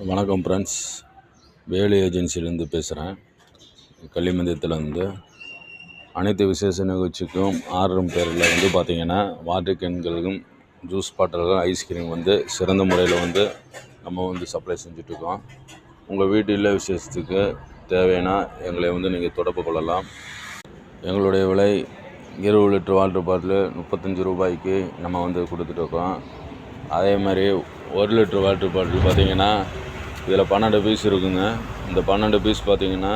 வணக்கம் ஃப்ரெண்ட்ஸ், வேலு ஏஜென்சிலேருந்து பேசுகிறேன். கள்ளிமந்தியத்துலேருந்து அனைத்து விசேஷ நிகழ்ச்சிக்கும் ஆர்டரும் பேரில் பார்த்திங்கன்னா வாட்டர் கேன்களுக்கும் ஜூஸ் பாட்டில்கள் ஐஸ்கிரீம் சிறந்த முறையில் நம்ம சப்ளை செஞ்சுட்ருக்கோம். உங்கள் வீட்டில் விசேஷத்துக்கு தேவையான எங்களை நீங்கள் தொடர்பு கொள்ளலாம். எங்களுடைய விலை 20 லிட்டர் வாட்டர் பாட்டில் 35 ரூபாய்க்கு நம்ம கொடுத்துட்ருக்கோம். அதே மாதிரி 1 லிட்டர் வாட்டர் பாட்டில் பார்த்திங்கன்னா இதில் 12 பீஸ் இருக்குங்க. இந்த 12 பீஸ் பார்த்திங்கன்னா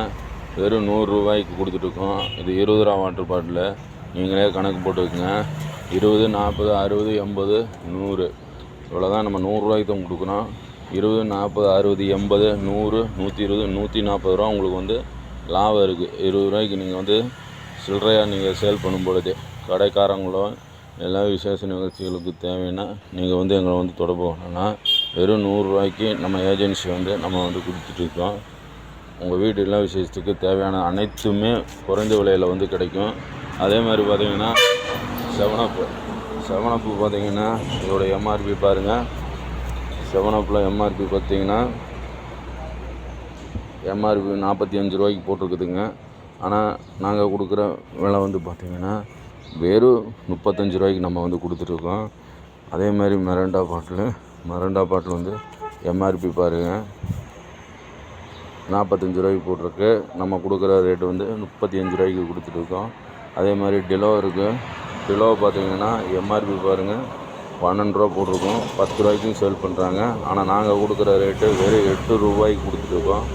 வெறும் 100 ரூபாய்க்கு கொடுத்துட்ருக்கோம். இது 20 ரூபா வாட்டர் பாட்டில். நீங்களே கணக்கு போட்டுக்குங்க. 20, 40, 60, 80, 100 இவ்வளோ தான் நம்ம 100 ரூபாய்க்கு தான் கொடுக்குறோம். 20, 40, 60, 80, 100, 120, 140 ரூபா உங்களுக்கு லாபம் இருக்குது. 20 ரூபாய்க்கு நீங்கள் சில்லறையாக நீங்கள் சேல் பண்ணும் பொழுது கடைக்காரங்களோ எல்லா விசேஷ நிகழ்ச்சிகளுக்கு தேவைன்னா நீங்கள் எங்களை தொடர்பு கொள்ளலாம். வெறும் 100 ரூபாய்க்கு நம்ம ஏஜென்சி நம்ம கொடுத்துட்ருக்கோம். உங்கள் வீட்டு எல்லா விசேஷத்துக்கு தேவையான அனைத்துமே குறைந்த விலையில் கிடைக்கும். அதே மாதிரி பார்த்திங்கன்னா செவனப்பு பார்த்திங்கன்னா இதோட எம்ஆர்பி பாருங்கள். செவனப்பில் எம்ஆர்பி பார்த்திங்கன்னா எம்ஆர்பி 45 ரூபாய்க்கு போட்டிருக்குதுங்க. ஆனால் நாங்கள் கொடுக்குற விலை பார்த்திங்கன்னா வெறும் 35 ரூபாய்க்கு நம்ம கொடுத்துட்ருக்கோம். அதே மாதிரி மெரண்டா பாட்டில் எம்ஆர்பி பாருங்கள் 45 ரூபாய்க்கு போட்டிருக்கு. நம்ம கொடுக்குற ரேட்டு 35 ரூபாய்க்கு கொடுத்துட்ருக்கோம். அதே மாதிரி டிலோ இருக்குது. டிலோ பார்த்திங்கன்னா எம்ஆர்பி பாருங்கள் 12 ரூபா போட்டிருக்கோம். 10 ரூபாய்க்கும் சேல் பண்ணுறாங்க. ஆனால் நாங்கள் கொடுக்குற ரேட்டு வெறும் 8 ரூபாய்க்கு கொடுத்துட்ருக்கோம்.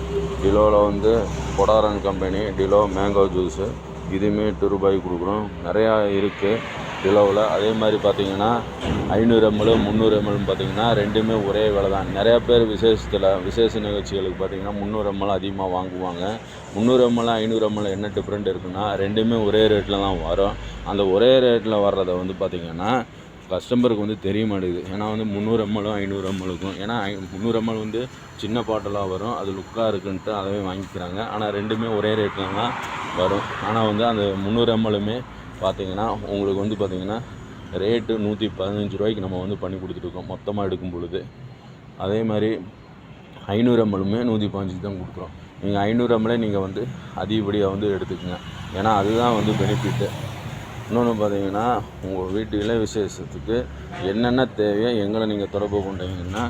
டிலோவில் கொடாரன் கம்பெனி டிலோ மேங்கோ ஜூஸு இதுவுமே 8 ரூபாய்க்கு கொடுக்குறோம். நிறையா இருக்குது டிலோவில். அதே மாதிரி பார்த்திங்கன்னா 500 ml 300 ml பார்த்திங்கன்னா ரெண்டுமே ஒரே விலை தான். நிறையா பேர் விசேஷ நிகழ்ச்சிகளுக்கு பார்த்திங்கன்னா 300 ml அதிகமாக வாங்குவாங்க. 300 ml 500 ml என்ன டிஃப்ரெண்ட் இருக்குன்னா ரெண்டுமே ஒரே ரேட்டில் தான் வரும். அந்த ஒரே ரேட்டில் வர்றதை பார்த்திங்கன்னா கஸ்டமருக்கு தெரிய மாட்டேங்குது. ஏன்னா 300 ml 500 mlக்கும் ஏன்னா 300 ml சின்ன பாட்டிலாக வரும். அது லுக்காக இருக்குன்ட்டு அதவே வாங்கிக்கிறாங்க. ஆனால் ரெண்டுமே ஒரே ரேட்டில் தான் வரும். ஆனால் அந்த 300 mlமே பார்த்திங்கன்னா உங்களுக்கு பார்த்திங்கன்னா ரேட்டு 115 ரூபாய்க்கு நம்ம பண்ணி கொடுத்துட்ருக்கோம் மொத்தமாக எடுக்கும் பொழுது. அதே மாதிரி 500 mlமே 115 தான் கொடுக்குறோம். நீங்கள் 500 ml நீங்கள் அதிகப்படியாக எடுத்துக்கங்க. ஏன்னா அதுதான் பெனிஃபிட்டு. இன்னொன்று பார்த்திங்கன்னா உங்கள் வீட்டில் விசேஷத்துக்கு என்னென்ன தேவையோ எங்களை நீங்கள் தொடர்பு கொண்டீங்கன்னா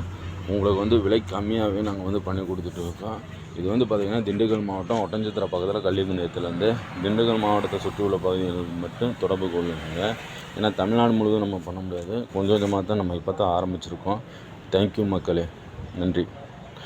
உங்களுக்கு விலை கம்மியாகவே நாங்கள் பண்ணி கொடுத்துட்ருக்கோம். இது பார்த்திங்கன்னா திண்டுக்கல் மாவட்டம் ஒட்டஞ்சத்திரம் பக்கத்தில் கள்ளிமந்தியத்துலேருந்து திண்டுக்கல் மாவட்டத்தை சுற்றியுள்ள பகுதிகளுக்கு மட்டும் தொடர்பு கொள்ளுங்க. ஏன்னா தமிழ்நாடு முழுவதும் நம்ம பண்ண முடியாது. கொஞ்சம் கொஞ்சமாக தான் நம்ம இப்போ தான் ஆரம்பிச்சிருக்கோம். தேங்க்யூ மக்களே, நன்றி.